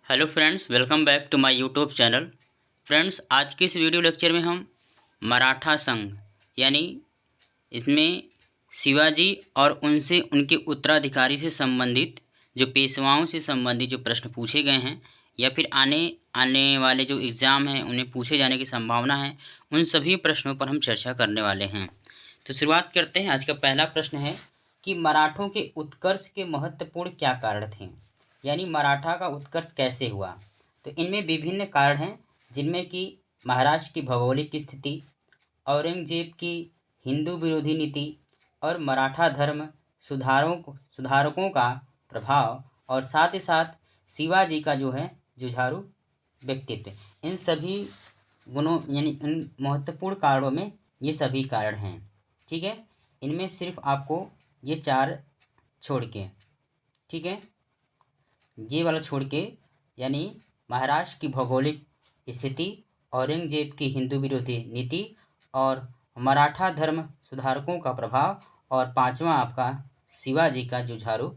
Hello friends, welcome back to my YouTube channel. Friends, आज के इस वीडियो लेक्चर में हम मराठा संघ यानी इसमें शिवाजी और उनसे उनके उत्तराधिकारी से संबंधित जो पेशवाओं से संबंधित जो प्रश्न पूछे गए हैं या फिर आने आने वाले जो एग्ज़ाम हैं उन्हें पूछे जाने की संभावना है, उन सभी प्रश्नों पर हम चर्चा करने वाले हैं। तो शुरुआत करते हैं। आज का पहला प्रश्न है कि मराठों के उत्कर्ष के महत्वपूर्ण क्या कारण थे, यानी मराठा का उत्कर्ष कैसे हुआ। तो इनमें विभिन्न कारण हैं, जिनमें कि महाराष्ट्र की भौगोलिक स्थिति, औरंगजेब की हिंदू विरोधी नीति और मराठा धर्म सुधारकों का प्रभाव, और साथ ही साथ शिवाजी का जो है जुझारू व्यक्तित्व। इन सभी गुणों यानी इन महत्वपूर्ण कारणों में ये सभी कारण हैं। ठीक है, इनमें सिर्फ आपको ये चार छोड़ के, ठीक है, ये वाला छोड़ के, यानी महाराष्ट्र की भौगोलिक स्थिति, औरंगजेब की हिंदू विरोधी नीति और मराठा धर्म सुधारकों का प्रभाव, और पांचवा आपका शिवाजी का जुझारू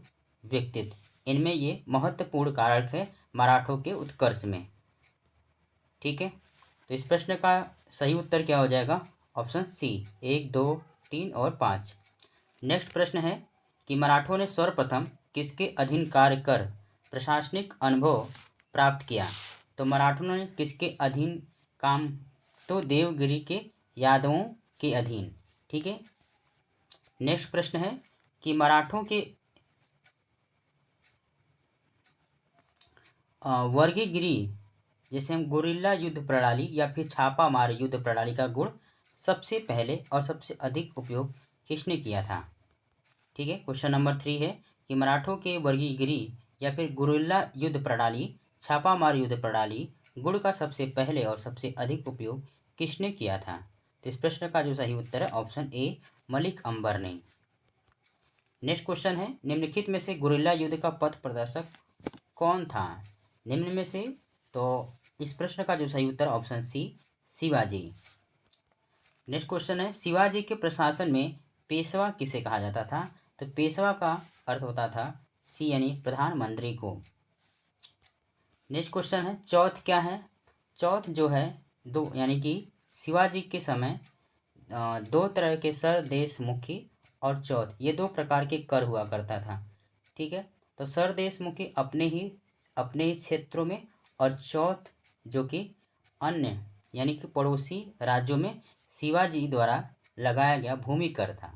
व्यक्तित्व। इनमें ये महत्वपूर्ण कारक है मराठों के उत्कर्ष में। ठीक है, तो इस प्रश्न का सही उत्तर क्या हो जाएगा? ऑप्शन सी, 1, 2, 3 और 5। नेक्स्ट प्रश्न है कि मराठों ने सर्वप्रथम किसके अधीन कार्य कर प्रशासनिक अनुभव प्राप्त किया। तो मराठों ने किसके अधीन काम? तो देवगिरी के यादवों के अधीन। ठीक है। नेक्स्ट प्रश्न है कि मराठों के वर्गीगिरी, जैसे हम गुरिल्ला युद्ध प्रणाली या फिर छापा मार युद्ध प्रणाली का गुण सबसे पहले और सबसे अधिक उपयोग किसने किया था? ठीक है। क्वेश्चन नंबर 3 है कि मराठों के वर्गीगिरी या फिर गुरिल्ला युद्ध प्रणाली, छापा मार युद्ध प्रणाली गुण का सबसे पहले और सबसे अधिक उपयोग किसने किया था? तो इस प्रश्न का जो सही उत्तर है ऑप्शन ए, मलिक अंबर ने। नेक्स्ट क्वेश्चन है, निम्नलिखित में से गुरिल्ला युद्ध का पथ प्रदर्शक कौन था? निम्न में से, तो इस प्रश्न का जो सही उत्तर option C, Shivaji. Next question है, शिवाजी के प्रशासन में पेशवा किसे कहा जाता था? तो पेशवा का अर्थ होता था सी, यानी प्रधानमंत्री को। नेक्स्ट क्वेश्चन है, चौथ क्या है? चौथ जो है दो, यानी कि शिवाजी के समय दो तरह के सरदेशमुखी और चौथ, ये दो प्रकार के कर हुआ करता था। ठीक है, तो सरदेशमुखी अपने ही क्षेत्रों में, और चौथ जो कि अन्य यानी कि पड़ोसी राज्यों में शिवाजी द्वारा लगाया गया भूमि कर था।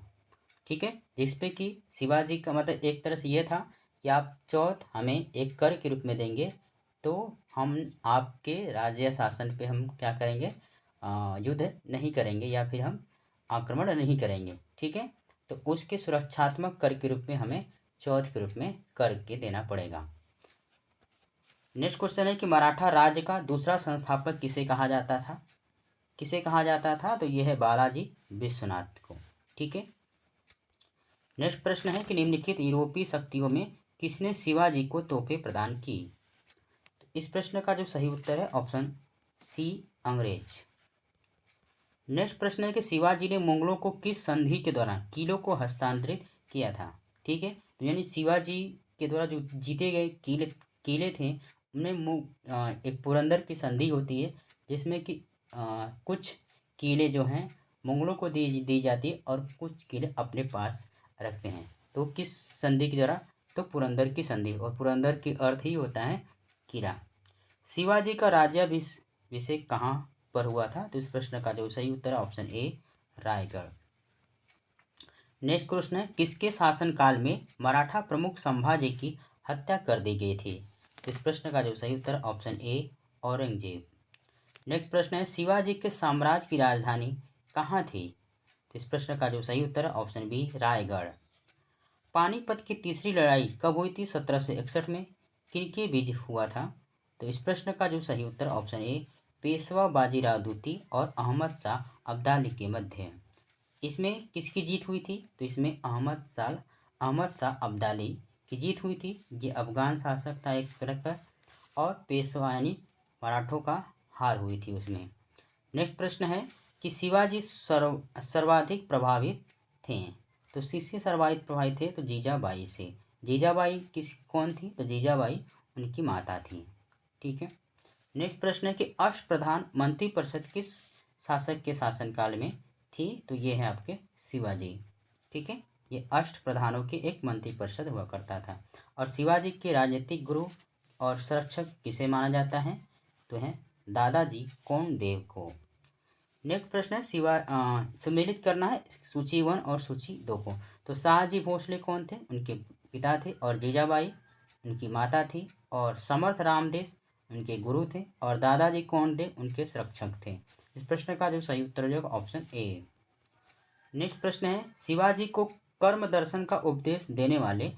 ठीक है, जिसपे कि शिवाजी का मतलब एक तरह से ये था कि आप चौथ हमें एक कर के रूप में देंगे तो हम आपके राज्य शासन पे हम क्या करेंगे, युद्ध नहीं करेंगे या फिर हम आक्रमण नहीं करेंगे। ठीक है, तो उसके सुरक्षात्मक कर के रूप में हमें चौथ के रूप में कर के देना पड़ेगा। नेक्स्ट क्वेश्चन है कि मराठा राज्य का दूसरा संस्थापक किसे कहा जाता था? किसे कहा जाता था? तो यह है बालाजी विश्वनाथ को। ठीक है। नेक्स्ट प्रश्न है कि निम्नलिखित यूरोपीय शक्तियों में किसने शिवाजी को तोहफे प्रदान की? तो इस प्रश्न का जो सही उत्तर है ऑप्शन सी, अंग्रेज। नेक्स्ट प्रश्न है कि शिवाजी ने मुगलों को किस संधि के दौरान किलों को हस्तांतरित किया था? ठीक है, तो यानी शिवाजी के द्वारा जो जीते गए किले थे उनमें एक पुरंदर की संधि होती है, जिसमें कि कुछ किले जो हैं मुगलों को दी जाती है और कुछ किले अपने पास रखते हैं। तो किस संधि के द्वारा? तो पुरंदर की संधि, और पुरंदर की अर्थ ही होता है किला। शिवाजी का राज्याभिषेक कहाँ पर हुआ था? तो इस प्रश्न का जो सही उत्तर है option A, Raigarh. Next question है, किसके शासनकाल में मराठा प्रमुख संभाजी की हत्या कर दी गई थी? तो इस प्रश्न का जो सही उत्तर ऑप्शन ए, औरंगजेब। नेक्स्ट प्रश्न है, शिवाजी के साम्राज्य की राजधानी कहाँ थी? तो इस प्रश्न का जो सही उत्तर है ऑप्शन बी, रायगढ़। पानीपत की तीसरी लड़ाई कब हुई थी? 1761 में। किनके बीच हुआ था? तो इस प्रश्न का जो सही उत्तर ऑप्शन ए, पेशवा बाजीराव द्वितीय और अहमद शाह अब्दाली के मध्य। इसमें किसकी जीत हुई थी? तो इसमें अहमद शाह अब्दाली की जीत हुई थी। ये अफगान शासक था एक तरह का, और पेशवा यानी मराठों का हार हुई थी उसमें। नेक्स्ट प्रश्न है कि शिवाजी सर्वाधिक प्रभावित थे? तो किससे सर्वाधिक प्रभावित थे? तो जीजाबाई से। जीजाबाई कौन थी? तो जीजाबाई उनकी माता थी। ठीक है। नेक्स्ट प्रश्न है कि अष्टप्रधान मंत्रिपरिषद किस शासक के शासनकाल में थी? तो ये है आपके शिवाजी। ठीक है, ये अष्ट प्रधानों के एक मंत्रिपरिषद हुआ करता था। और शिवाजी के राजनीतिक गुरु और संरक्षक किसे माना जाता है? तो है दादाजी कोंडदेव को। नेक्स्ट प्रश्न है सम्मिलित करना है सूची 1 और सूची 2 को। तो शाहजी भोसले कौन थे? उनके पिता थे। और जीजाबाई उनकी माता थी। और समर्थ रामदेव उनके गुरु थे। और दादाजी कोंडदेव उनके संरक्षक थे। इस प्रश्न का जो सही उत्तर हो जाएगा ऑप्शन ए। नेक्स्ट प्रश्न है शिवाजी को कर्म दर्शन का उपदेश देने वाले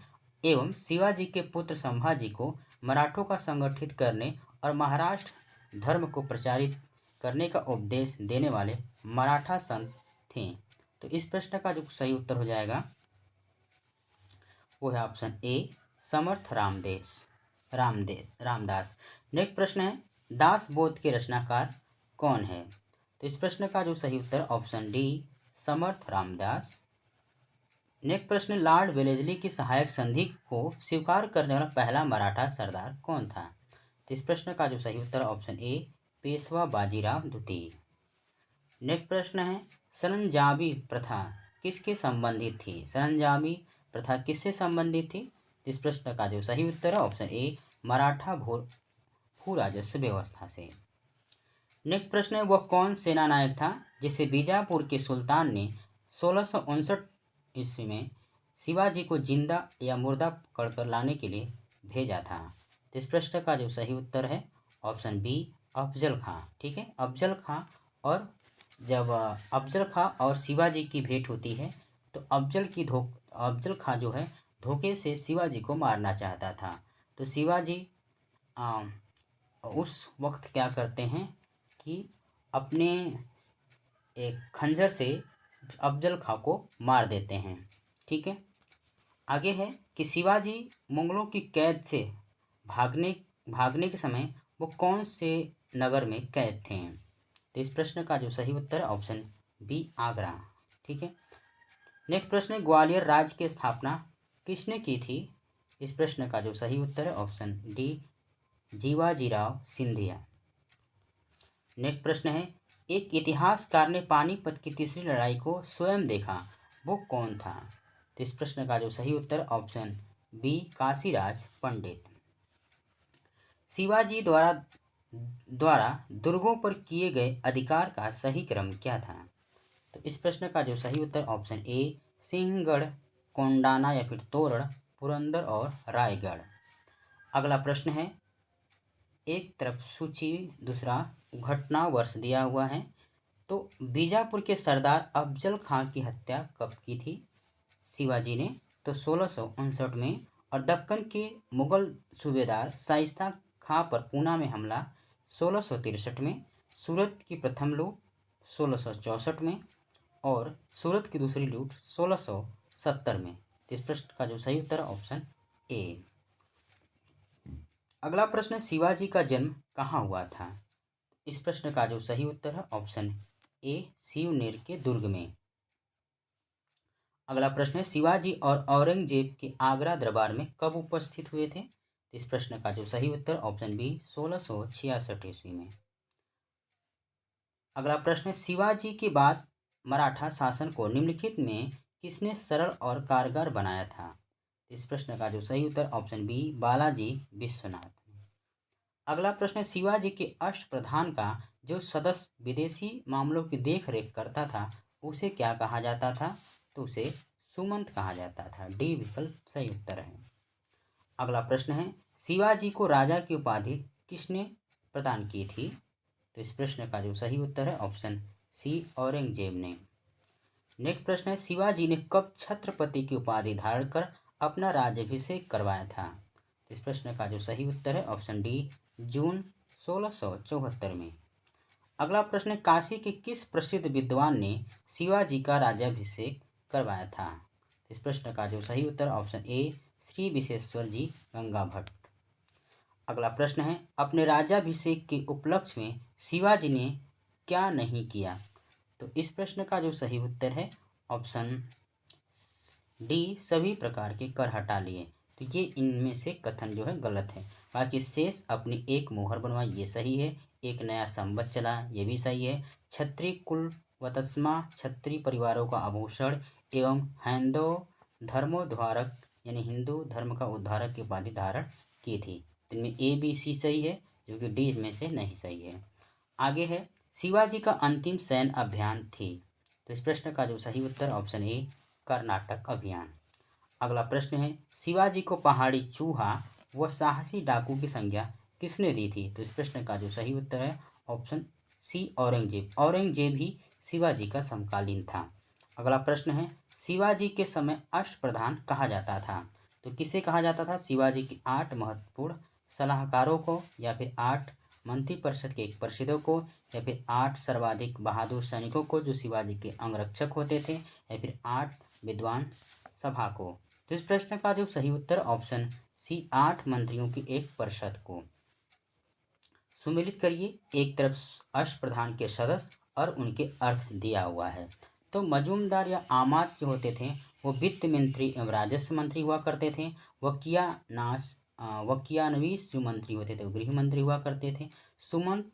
एवं शिवाजी के पुत्र संभाजी को मराठों का संगठित करने और महाराष्ट्र धर्म को प्रचारित करने का उपदेश देने वाले मराठा संत थे। तो इस प्रश्न का जो सही उत्तर हो जाएगा वो है option A Samarth Ramdas. Next प्रश्न है दास बोध के रचनाकार कौन है? तो इस प्रश्न का जो सही उत्तर option D Samarth Ramdas. Next प्रश्न लॉर्ड वेलेस्ली की सहायक संधि को स्वीकार करने वाला पहला मराठा सरदार कौन था? तो इस प्रश्न का जो सही उत्तर ऑप्शन ए पेशवा बाजीराव द्वितीय। नेक्स्ट प्रश्न है सरंजामी प्रथा किसके संबंधित थी? सरंजामी प्रथा किससे संबंधित थी? इस प्रश्न का जो सही उत्तर है ऑप्शन ए मराठा भू राजस्व व्यवस्था से। नेक्स्ट प्रश्न है वह कौन सेना नायक था जिसे बीजापुर के सुल्तान ने 1659 ईस्वी में शिवाजी को जिंदा या मुर्दा पकड़कर लाने के लिए भेजा था? तो इस प्रश्न का जो सही उत्तर है ऑप्शन बी अफजल खां। ठीक है, अफजल खां। और जब अफजल खां और शिवाजी की भेंट होती है तो अफजल खां जो है धोखे से शिवाजी को मारना चाहता था। तो शिवाजी उस वक्त क्या करते हैं कि अपने एक खंजर से अफजल खां को मार देते हैं। ठीक है, आगे है कि शिवाजी मुगलों की कैद से भागने के समय वो कौन से नगर में कैद थे? तो इस प्रश्न का जो सही उत्तर है ऑप्शन बी आगरा। ठीक है। नेक्स्ट प्रश्न है ग्वालियर राज्य की स्थापना किसने की थी? इस प्रश्न का जो सही उत्तर है option D Jiwajirao Scindia. Next प्रश्न है एक इतिहासकार ने पानीपत की तीसरी लड़ाई को स्वयं देखा, वो कौन था? तो इस प्रश्न का जो सही उत्तर ऑप्शन बी काशीराज पंडित। शिवाजी द्वारा दुर्गों पर किए गए अधिकार का सही क्रम क्या था? तो इस प्रश्न का जो सही उत्तर ऑप्शन ए सिंहगढ़, कोंडाना या फिर तोरण, पुरंदर और रायगढ़। अगला प्रश्न है एक तरफ सूची दूसरा घटना वर्ष दिया हुआ है। तो बीजापुर के सरदार अफजल खां की हत्या कब की थी शिवाजी ने? तो 1659 में। और दक्कन के मुगल सूबेदार शाइस्ता खां पर पूना में हमला 1663 में। सूरत की प्रथम लूट 1664 में और सूरत की दूसरी लूट 1670 में। इस प्रश्न का जो सही उत्तर है ऑप्शन ए। अगला प्रश्न शिवाजी का जन्म कहाँ हुआ था? इस प्रश्न का जो सही उत्तर है ऑप्शन ए शिवनेर के दुर्ग में। अगला प्रश्न है शिवाजी और औरंगजेब के आगरा दरबार में कब उपस्थित हुए थे? इस प्रश्न का जो सही उत्तर ऑप्शन बी 1666 ईस्वी में। अगला प्रश्न है शिवाजी के बाद मराठा शासन को निम्नलिखित में किसने सरल और कारगर बनाया था? इस प्रश्न का जो सही उत्तर ऑप्शन बी बालाजी विश्वनाथ। अगला प्रश्न शिवाजी के अष्ट प्रधान का जो सदस्य विदेशी मामलों की देख रेख करता था उसे क्या कहा जाता था? तो उसे सुमंत कहा जाता था। डी विकल्प सही उत्तर है। अगला प्रश्न है शिवाजी को राजा की उपाधि किसने प्रदान की थी? तो इस प्रश्न का जो सही उत्तर है ऑप्शन सी औरंगजेब ने। नेक्स्ट प्रश्न है शिवाजी ने कब छत्रपति की उपाधि धारण कर अपना राज्याभिषेक करवाया था? इस प्रश्न का जो सही उत्तर है ऑप्शन डी जून 1674 में। अगला प्रश्न काशी के किस प्रसिद्ध विद्वान ने शिवाजी का राज्याभिषेक करवाया था? इस प्रश्न का जो सही उत्तर ऑप्शन ए श्री विश्वेश्वर जी गंगा भट्ट। अगला प्रश्न है अपने राज्याभिषेक के उपलक्ष्य में शिवाजी ने क्या नहीं किया? तो इस प्रश्न का जो सही उत्तर है ऑप्शन डी सभी प्रकार के कर हटा लिए। तो ये इनमें से कथन जो है गलत है। बाकी शेष अपनी एक मोहर बनवाई, ये सही है। एक नया संवत चला, ये भी सही है। क्षत्रिय कुल व तस्मा क्षत्रिय परिवारों का आभूषण एवं हिंदू धर्मोद्धारक यानी हिंदू धर्म का उद्धारक की उपाधि धारण की थी। इनमें ए बी सी सही है, जो कि डी में से नहीं सही है। आगे है शिवाजी का अंतिम सैन्य अभियान थी। तो इस प्रश्न का जो सही उत्तर ऑप्शन ए कर्नाटक अभियान। अगला प्रश्न है शिवाजी को पहाड़ी चूहा व साहसी डाकू की संज्ञा किसने दी थी। तो इस प्रश्न का जो सही उत्तर है ऑप्शन सी औरंगजेब। औरंगजेब ही शिवाजी का समकालीन था। अगला प्रश्न है शिवाजी के समय अष्टप्रधान कहा जाता था। तो किसे कहा जाता था, शिवाजी के 8 महत्वपूर्ण सलाहकारों को, या फिर 8 मंत्रिपरिषद के पार्षदों को, या फिर 8 सर्वाधिक बहादुर सैनिकों को जो शिवाजी के अंगरक्षक होते थे, या फिर 8 विद्वान सभा को। तो इस प्रश्न का जो सही उत्तर ऑप्शन सी 8 मंत्रियों की एक परिषद को। सुमिलित करिए, एक तरफ अष्टप्रधान के सदस्य और उनके अर्थ दिया हुआ है। तो मजूमदार या आमात जो होते थे वो वित्त मंत्री एवं राजस्व मंत्री हुआ करते थे। वकियानवीस जो मंत्री होते थे वो गृह मंत्री हुआ करते थे। सुमंत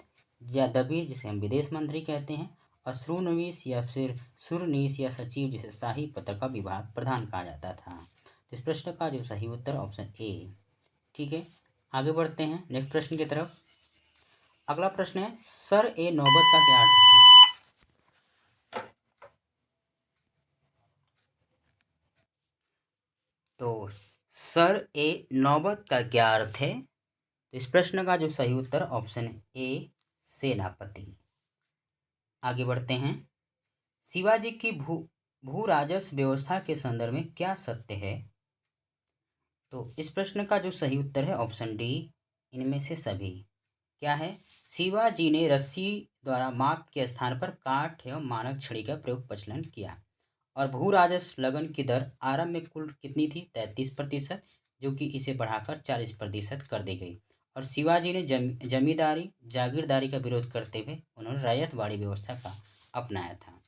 या दबीर जिसे हम विदेश मंत्री कहते हैं। और श्रुनवीस या फिर सुरनीस या सचिव जिसे शाही पत्र का विभाग प्रधान कहा जाता था। तो इस प्रश्न का जो सही उत्तर ऑप्शन ए। ठीक है, आगे बढ़ते हैं नेक्स्ट प्रश्न की तरफ। अगला प्रश्न है सर ए नौबत का क्या अर्थ था। तो सर ए नौबत का क्या अर्थ है। तो इस प्रश्न का जो सही उत्तर ऑप्शन ए सेनापति। आगे बढ़ते हैं शिवाजी की भू राजस्व व्यवस्था के संदर्भ में क्या सत्य है। तो इस प्रश्न का जो सही उत्तर है ऑप्शन डी इनमें से सभी। क्या है, शिवाजी ने रस्सी द्वारा माप के स्थान पर काठ एवं मानक छड़ी का प्रचलन किया। और भू राजस्व लगन की दर आरंभ में कुल कितनी थी, 33%, जो कि इसे बढ़ाकर 40% कर दी गई। और शिवाजी ने जमींदारी जागीरदारी का विरोध करते हुए उन्होंने रैयतवाड़ी व्यवस्था का अपनाया था।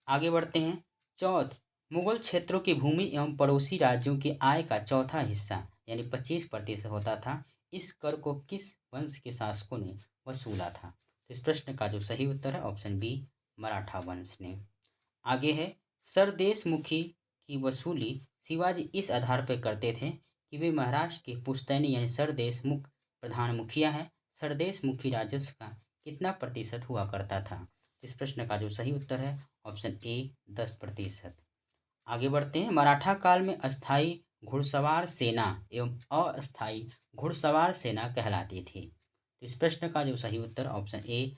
आगे बढ़ते हैं चौथ, मुगल क्षेत्रों की भूमि एवं पड़ोसी राज्यों की आय का चौथा हिस्सा यानी 25% होता था। इस कर को किस वंश के शासकों ने वसूला था। तो इस प्रश्न का जो सही उत्तर है ऑप्शन बी मराठा वंश ने। आगे है सरदेशमुखी की वसूली शिवाजी इस आधार पर करते थे कि वे महाराष्ट्र के पुश्तैनी यानी सरदेशमुख प्रधान मुखिया है। सरदेशमुखी राजस्व का कितना प्रतिशत हुआ करता था। इस प्रश्न का जो सही उत्तर है ऑप्शन ए 10%। आगे बढ़ते हैं मराठा काल में अस्थाई घुड़सवार सेना एवं अस्थाई घुड़सवार सेना कहलाती थी। तो इस प्रश्न का जो सही उत्तर ऑप्शन ए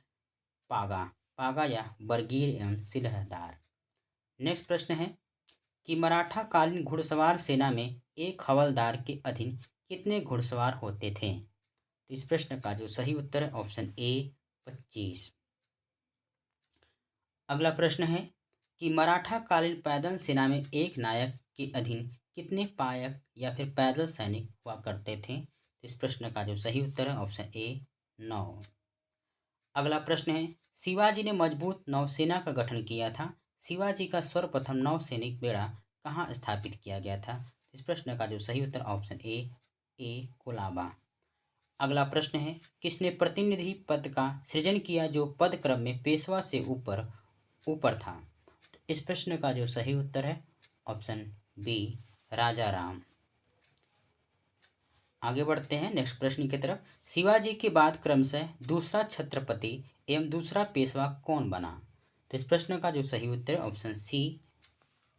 पागा या बरगीर एवं सिलहदार। नेक्स्ट प्रश्न है कि मराठा कालीन घुड़सवार सेना में एक हवलदार के अधीन कितने घुड़सवार होते थे। तो इस प्रश्न का जो सही उत्तर है ऑप्शन ए 25। अगला प्रश्न है कि मराठा कालीन पैदल सेना में एक नायक के अधीन कितने पायक या फिर पैदल सैनिक हुआ करते थे। तो इस प्रश्न का जो सही उत्तर है ऑप्शन ए 9। अगला प्रश्न है शिवाजी ने मजबूत नौसेना का गठन किया था। शिवाजी का सर्वप्रथम नौसैनिक बेड़ा कहाँ स्थापित किया गया था। इस प्रश्न का जो सही उत्तर ऑप्शन ए कोलाबा। अगला प्रश्न है किसने प्रतिनिधि पद का सृजन किया जो पद क्रम में पेशवा से ऊपर था। इस प्रश्न का जो सही उत्तर है ऑप्शन बी राजा राम। आगे बढ़ते हैं नेक्स्ट प्रश्न की तरफ। शिवाजी के बाद क्रमशः दूसरा छत्रपति एवं दूसरा पेशवा कौन बना। तो इस प्रश्न का जो सही उत्तर है ऑप्शन सी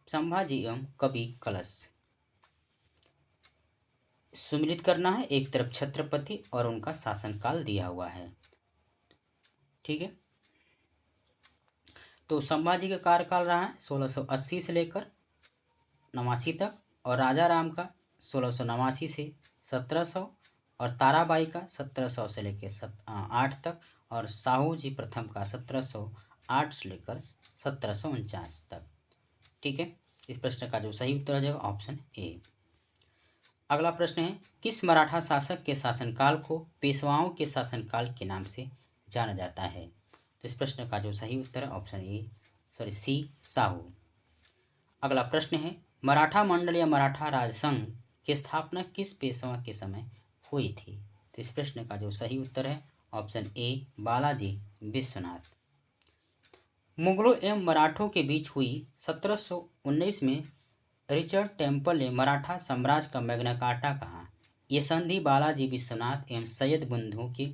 संभाजी एवं कवि कलश। सुमिलित करना है, एक तरफ छत्रपति और उनका शासनकाल दिया हुआ है। ठीक है, तो संभाजी का कार्यकाल रहा है 1680 से लेकर 89 तक, और राजा राम का 1689 से 1700, और ताराबाई का 1700 से लेकर 8 तक, और साहू जी प्रथम का 1708 से लेकर 1749 तक। ठीक है, इस प्रश्न का जो सही उत्तर हो जाएगा ऑप्शन ए। अगला प्रश्न है किस मराठा शासक के शासनकाल को पेशवाओं के शासनकाल के नाम से जाना जाता है। तो इस प्रश्न का जो सही उत्तर है ऑप्शन सी साहू। अगला प्रश्न है मराठा मंडल या मराठा राजसंघ की स्थापना किस पेशवा के समय हुई थी? तो इस प्रश्न का जो सही उत्तर है ऑप्शन ए बालाजी विश्वनाथ। मुगलों एवं मराठों के बीच हुई 1719 में रिचर्ड टेम्पल ने मराठा साम्राज्य का मैग्ना कार्टा कहा। ये संधि बालाजी विश्वनाथ एवं सैयद बंधुओं की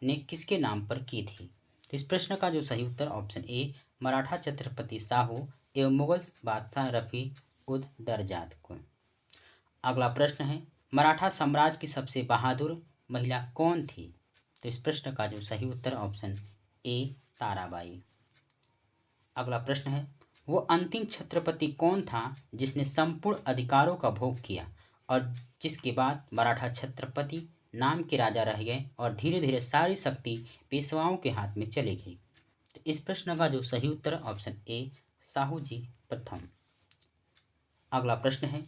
ने किसके नाम पर की थी? तो इस प्रश्न का जो सही उत्तर ऑप्शन ए मराठा छत्रपति शाहू एवं मुगल बादशाह रफी उद दरजाद को। अगला प्रश्न है मराठा साम्राज्य की सबसे बहादुर महिला कौन थी? तो इस प्रश्न का जो सही उत्तर ऑप्शन ए ताराबाई। अगला प्रश्न है वो अंतिम छत्रपति कौन था जिसने संपूर्ण अधिकारों का भोग किया और जिसके बाद मराठा छत्रपति नाम के राजा रह गए और धीरे धीरे सारी शक्ति पेशवाओं के हाथ में चली गई? तो इस प्रश्न का जो सही उत्तर ऑप्शन ए साहू जी प्रथम। अगला प्रश्न है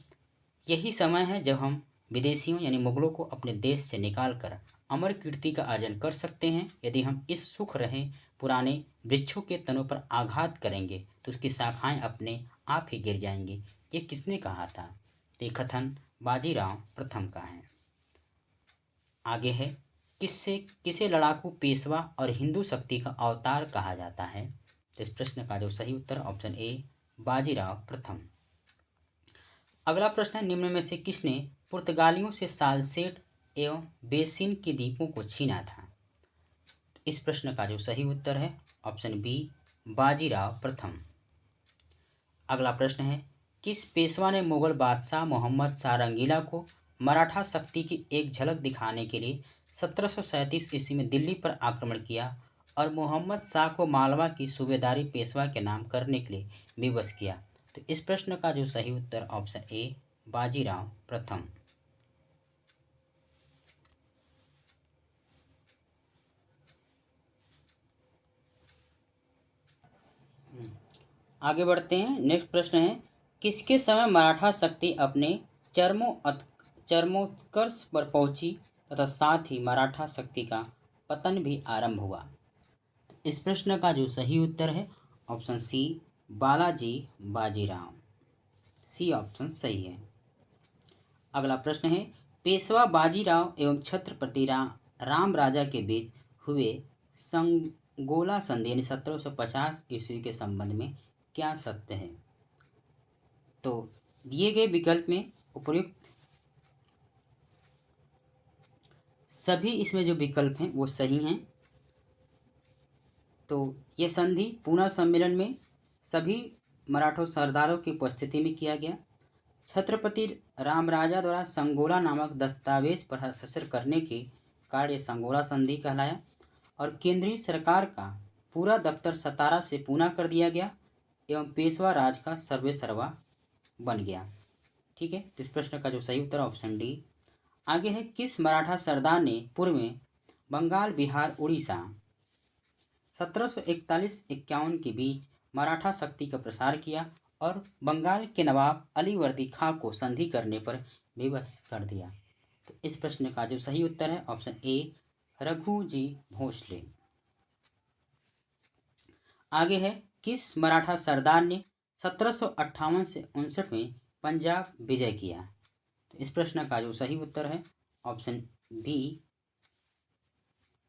यही समय है जब हम विदेशियों यानी मुगलों को अपने देश से निकालकर अमर कीर्ति का अर्जन कर सकते हैं। यदि हम इस सुख रहे पुराने वृक्षों के तनों पर आघात करेंगे तो उसकी शाखाएं अपने आप ही गिर जाएंगी। ये किसने कहा था? ये कथन बाजीराव प्रथम का है। आगे है किसे लड़ाकू पेशवा और हिंदू शक्ति का अवतार कहा जाता है? तो इस प्रश्न का जो सही उत्तर ऑप्शन ए बाजीराव प्रथम। अगला प्रश्न है निम्न में से किसने पुर्तगालियों से सालसेट एवं बेसिन के द्वीपों को छीना था? इस प्रश्न का जो सही उत्तर है ऑप्शन बी बाजीराव प्रथम। अगला प्रश्न है किस पेशवा ने मुगल बादशाह मोहम्मद शाह रंगीला को मराठा शक्ति की एक झलक दिखाने के लिए 1737 ईस्वी में दिल्ली पर आक्रमण किया और मोहम्मद शाह को मालवा की सूबेदारी पेशवा के नाम करने के लिए विवश किया? तो इस प्रश्न का जो सही उत्तर ऑप्शन ए बाजीराव प्रथम। आगे बढ़ते हैं। नेक्स्ट प्रश्न है किसके समय मराठा शक्ति अपने चरमोत्कर्ष पर पहुंची तथा साथ ही मराठा शक्ति का पतन भी आरंभ हुआ? इस प्रश्न का जो सही उत्तर है option C Balaji Bajirao. C option सही है। अगला प्रश्न है पेशवा बाजीराव एवं छत्रपति राम राजा के बीच हुए संगोला संधि यानी 1750 ईस्वी के संबंध में क्या सत्य है? तो दिए गए विकल्प में उपयुक्त सभी इसमें जो विकल्प हैं वो सही हैं। तो ये संधि पूना सम्मेलन में सभी मराठा सरदारों की उपस्थिति में किया गया। छत्रपति रामराजा द्वारा संगोला नामक दस्तावेज पर हस्ताक्षर करने के कार्य संगोला संधि कहलाया और केंद्रीय सरकार का पूरा दफ्तर सतारा से पूना कर दिया गया एवं पेशवा राज का सर्वे सर्वा बन गया। ठीक है, इस प्रश्न का जो सही उत्तर ऑप्शन डी। आगे है किस मराठा सरदार ने पूर्व में बंगाल बिहार उड़ीसा 1741-51 के बीच मराठा शक्ति का प्रसार किया और बंगाल के नवाब अलीवर्दी खां को संधि करने पर विवश कर दिया? तो इस प्रश्न का जो सही उत्तर है ऑप्शन ए रघुजी भोसले। आगे है किस मराठा सरदार ने 1758 से 59 में पंजाब विजय किया? तो इस प्रश्न का जो सही उत्तर है ऑप्शन बी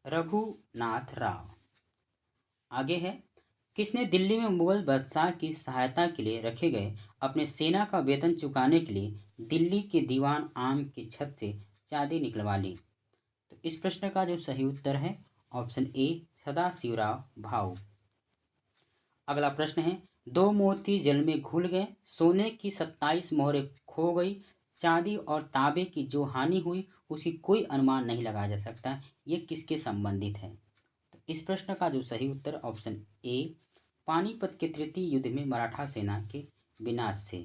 रघुनाथ राव। आगे है किसने दिल्ली में मुगल बादशाह की सहायता के लिए रखे गए अपने सेना का वेतन चुकाने के लिए दिल्ली के दीवान आम की छत से चांदी निकलवा ली? तो इस प्रश्न का जो सही उत्तर है ऑप्शन ए सदाशिवराव भाऊ। अगला प्रश्न है दो मोती जल में घुल गए, सोने की 27 मोहरें खो गई, चांदी और तांबे की जो हानि हुई उसकी कोई अनुमान नहीं लगाया जा सकता, ये किसके संबंधित है? तो इस प्रश्न का जो सही उत्तर ऑप्शन ए पानीपत के तृतीय युद्ध में मराठा सेना के विनाश से।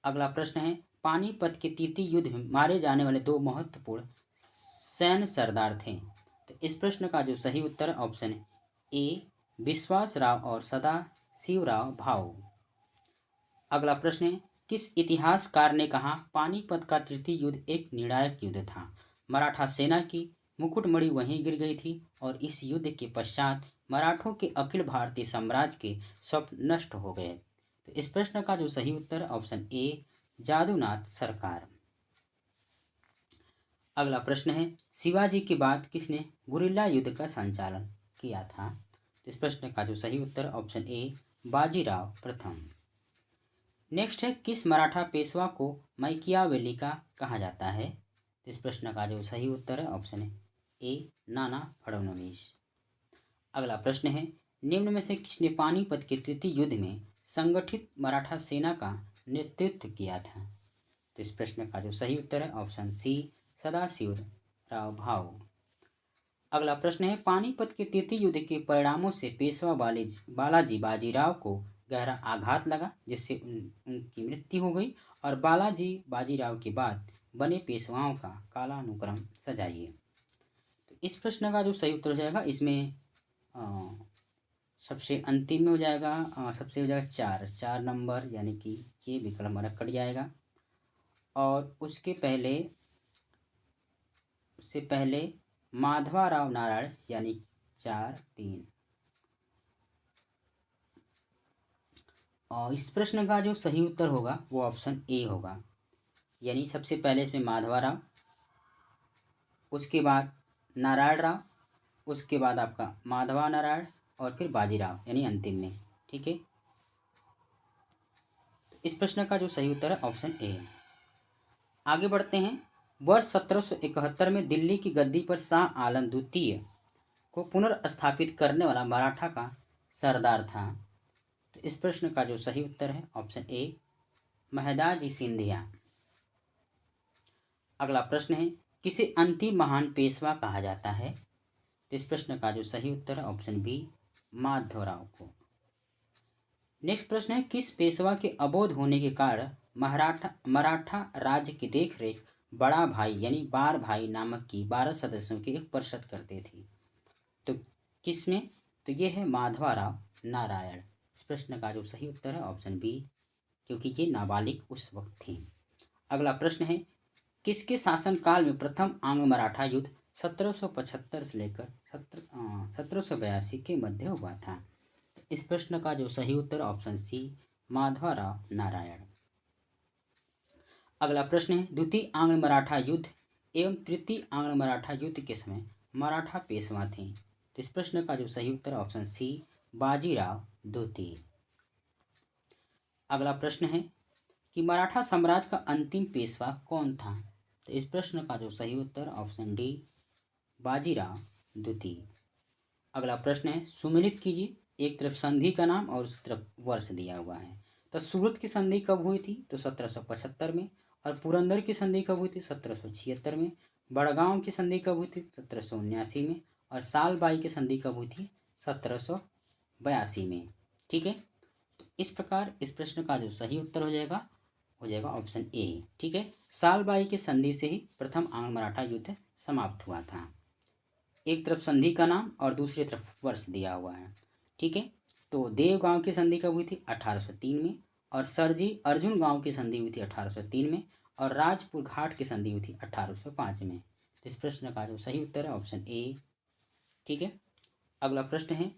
अगला प्रश्न है पानीपत के तृतीय युद्ध में मारे जाने वाले दो महत्वपूर्ण सैन्य सरदार थे? तो इस प्रश्न का जो सही उत्तर ऑप्शन ए विश्वासराव और सदाशिवराव भाऊ। अगला प्रश्न है किस इतिहासकार ने कहा पानीपत का तृतीय युद्ध एक निर्णायक युद्ध था? मराठा सेना की मुकुटमणि वहीं गिर गई थी और इस युद्ध के पश्चात मराठों के अखिल भारतीय साम्राज्य के स्वप्न नष्ट हो गए। तो इस प्रश्न का जो सही उत्तर ऑप्शन ए जादूनाथ सरकार। अगला प्रश्न है शिवाजी के बाद किसने गुरिल्ला युद्ध का संचालन किया था? इस प्रश्न का जो सही उत्तर ऑप्शन ए बाजीराव प्रथम। नेक्स्ट है किस मराठा पेशवा को मैकियावेली का कहा जाता है? इस प्रश्न का जो सही उत्तर है ऑप्शन है ए नाना फडणवीस। अगला प्रश्न है निम्न में से किसने पानीपत के तृतीय युद्ध में संगठित मराठा सेना का नेतृत्व किया था? तो इस प्रश्न का जो सही उत्तर है ऑप्शन सी सदाशिवराव भाऊ। अगला प्रश्न है पानीपत के तृतीय युद्ध के परिणामों से पेशवा बालाजी बाजीराव को गहरा आघात लगा जिससे उनकी मृत्यु हो गई और बालाजी बाजीराव के बाद बने पेशवाओं का कालानुक्रम सजाइए। तो इस प्रश्न का जो सही उत्तर हो जाएगा इसमें सबसे अंतिम में हो जाएगा सबसे हो जाएगा चार नंबर यानी कि ये विकल्प हमारा कट जाएगा। और उसके पहले माधवाराव नारायण यानी 4-3। और इस प्रश्न का जो सही उत्तर होगा वो ऑप्शन ए होगा, यानी सबसे पहले इसमें माधवाराव, उसके बाद नारायण राव, उसके बाद आपका माधवा नारायण और फिर बाजीराव यानी अंतिम में। ठीक है, इस प्रश्न का जो सही उत्तर है ऑप्शन ए है। आगे बढ़ते हैं। वर्ष 1771 में दिल्ली की गद्दी पर शाह आलम द्वितीय को पुनर्स्थापित करने वाला मराठा का सरदार था। तो इस प्रश्न का जो सही उत्तर है ऑप्शन ए महदाजी सिंधिया। अगला प्रश्न है किसे अंतिम महान पेशवा कहा जाता है? तो इस प्रश्न का जो सही उत्तर है ऑप्शन बी माधवराव को। नेक्स्ट प्रश्न है किस पेशवा के अबोध होने के कारण मराठा राज्य की देखरेख बड़ा भाई यानी बार भाई नामक की 12 सदस्यों की एक परिषद करते थे? तो किसमें? तो ये है माधवाराव नारायण। इस प्रश्न का जो सही उत्तर है ऑप्शन बी, क्योंकि ये नाबालिग उस वक्त थी। अगला प्रश्न है किसके शासनकाल में प्रथम आंग्ल मराठा युद्ध 1775 से लेकर 1782 के मध्य हुआ था? इस प्रश्न का जो सही उत्तर ऑप्शन सी माधवराव नारायण। अगला प्रश्न है द्वितीय आंग्ल मराठा युद्ध एवं तृतीय आंग्ल मराठा युद्ध के समय मराठा पेशवा थे? तो इस प्रश्न का जो सही उत्तर ऑप्शन सी बाजीराव द्वितीय। अगला प्रश्न है कि मराठा साम्राज्य का अंतिम पेशवा कौन था? तो इस प्रश्न का जो सही उत्तर ऑप्शन डी बाजीराव द्वितीय। अगला प्रश्न है सुमेलित कीजिए, एक तरफ संधि का नाम और उस तरफ वर्ष दिया हुआ है। तो सूरत की संधि कब हुई थी? तो 1775 में। और पुरंदर की संधि कब हुई थी? 1776 में। बड़गांव की संधि कब हुई थी? 1779 में। और सालबाई की संधि कब हुई थी? 1782 में। ठीक है, तो इस प्रकार इस प्रश्न का जो सही उत्तर हो जाएगा ऑप्शन ए। ठीक है, सालबाई की संधि से ही प्रथम आंग्ल मराठा युद्ध समाप्त हुआ था। एक तरफ संधि का नाम और दूसरी तरफ वर्ष दिया हुआ है। ठीक है, तो देवगांव की संधि कब हुई थी? 1803 में। और सरजी अर्जुन गांव की संधि हुई थी 1803 में। और राजपुर घाट की संधि हुई थी 1805 में। तो इस प्रश्न का जो सही उत्तर है ऑप्शन ए। ठीक है, अगला प्रश्न है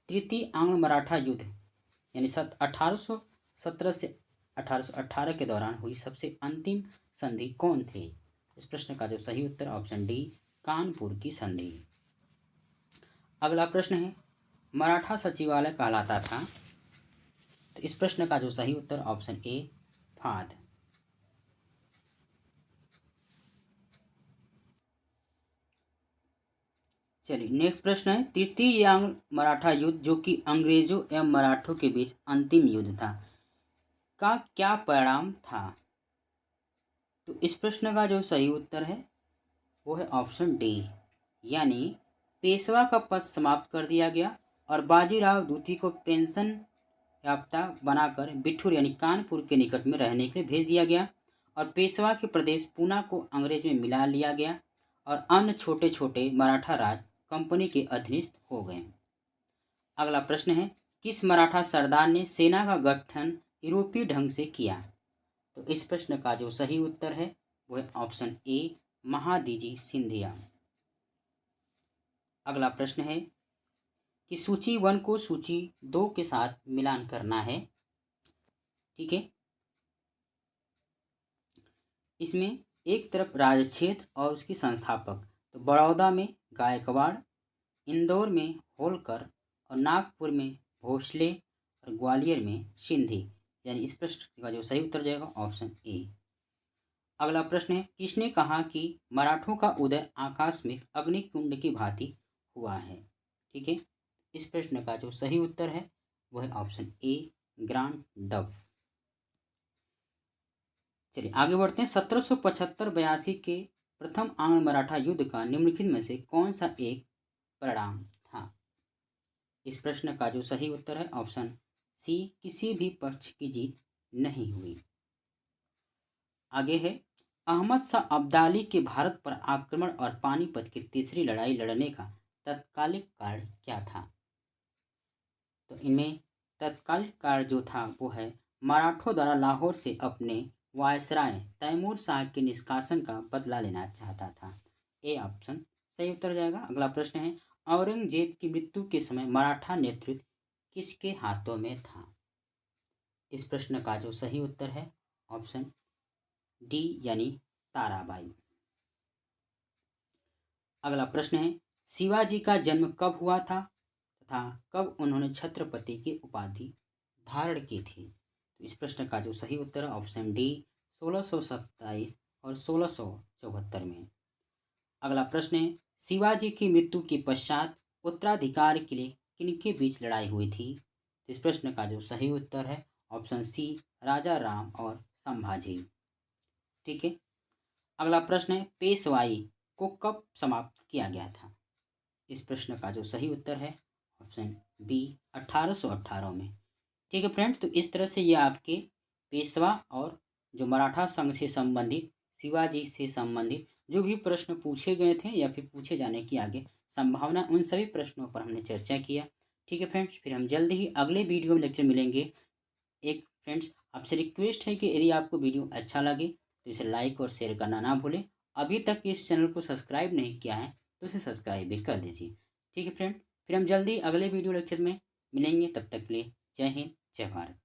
तृतीय आंग्ल मराठा युद्ध यानी 1817 से 1818 के दौरान हुई सबसे अंतिम संधि कौन थे? इस प्रश्न का जो सही उत्तर ऑप्शन डी कानपुर की संधि। अगला प्रश्न है मराठा सचिवालय कहलाता था? तो इस प्रश्न का जो सही उत्तर ऑप्शन ए फाद। चलिए नेक्स्ट प्रश्न है तृतीय आंग्ल मराठा युद्ध जो कि अंग्रेजों एवं मराठों के बीच अंतिम युद्ध था का क्या परिणाम था? तो इस प्रश्न का जो सही उत्तर है वो है ऑप्शन डी, यानी पेशवा का पद समाप्त कर दिया गया और बाजीराव द्वितीय को पेंशन याफ्ता बनाकर बिठूर यानी कानपुर के निकट में रहने के लिए भेज दिया गया और पेशवा के प्रदेश पूना को अंग्रेज में मिला लिया गया और अन्य छोटे छोटे मराठा राज कंपनी के अधीनस्थ हो गए। अगला प्रश्न है किस मराठा सरदार ने सेना का गठन यूरोपीय ढंग से किया? तो इस प्रश्न का जो सही उत्तर है वो है ऑप्शन ए महादजी सिंधिया। अगला प्रश्न है कि सूची 1 को सूची 2 के साथ मिलान करना है। ठीक है, इसमें एक तरफ राजक्षेत्र और उसकी संस्थापक, तो बड़ौदा में गायकवाड़, इंदौर में होलकर और नागपुर में भोसले और ग्वालियर में सिंधी। यानी इस प्रश्न का जो सही उत्तर हो जाएगा ऑप्शन ए। अगला प्रश्न है, किसने कहा कि मराठों का उदय आकाश में अग्निकुंड की भांति हुआ है? ठीक है, इस प्रश्न का जो सही उत्तर है वो है ऑप्शन ए, ग्रांड डव। चलिए आगे बढ़ते हैं। 1775-82 के प्रथम आंग्ल मराठा युद्ध का निम्नलिखित में से कौन सा एक परिणाम था? इस प्रश्न का जो सही उत्तर है ऑप्शन सी, किसी भी पक्ष की जीत नहीं हुई। आगे है, अहमद शाह अब्दाली के भारत पर आक्रमण और पानीपत की तीसरी लड़ाई लड़ने का तत्कालिक कारण क्या था? तो इनमें तत्कालिक कारण जो था वो है मराठों द्वारा लाहौर से अपने वायसराय तैमूर शाह के निष्कासन का बदला लेना चाहता था। ए ऑप्शन सही उत्तर हो जाएगा। अगला प्रश्न है, औरंगजेब की मृत्यु के समय मराठा नेतृत्व किसके हाथों में था? इस प्रश्न का जो सही उत्तर है ऑप्शन डी यानी ताराबाई। अगला प्रश्न है, शिवाजी का जन्म कब हुआ था तथा कब उन्होंने छत्रपति की उपाधि धारण की थी? तो इस प्रश्न का जो सही उत्तर है ऑप्शन डी, 1627 और 1674 में। अगला प्रश्न है, शिवाजी की मृत्यु के पश्चात उत्तराधिकार के लिए किनके बीच लड़ाई हुई थी? इस प्रश्न का जो सही उत्तर है ऑप्शन सी, राजा राम और संभाजी। ठीक है, अगला प्रश्न है, पेशवाई को कब समाप्त किया गया था? इस प्रश्न का जो सही उत्तर है ऑप्शन बी, 1818 में। ठीक है फ्रेंड्स, तो इस तरह से ये आपके पेशवा और जो मराठा संघ से संबंधित, शिवाजी से संबंधित जो भी प्रश्न पूछे गए थे या फिर पूछे जाने की आगे संभावना, उन सभी प्रश्नों पर हमने चर्चा किया। ठीक है फ्रेंड्स, फिर हम जल्द ही अगले वीडियो में लेक्चर मिलेंगे। एक फ्रेंड्स आपसे रिक्वेस्ट है कि यदि आपको वीडियो अच्छा लगे तो इसे लाइक और शेयर करना ना भूलें। अभी तक इस चैनल को सब्सक्राइब नहीं किया है तो इसे सब्सक्राइब भी कर दीजिए। ठीक है फ्रेंड, फिर हम जल्दी अगले वीडियो लेक्चर में मिलेंगे। तब तक के लिए जय हिंद, जय भारत।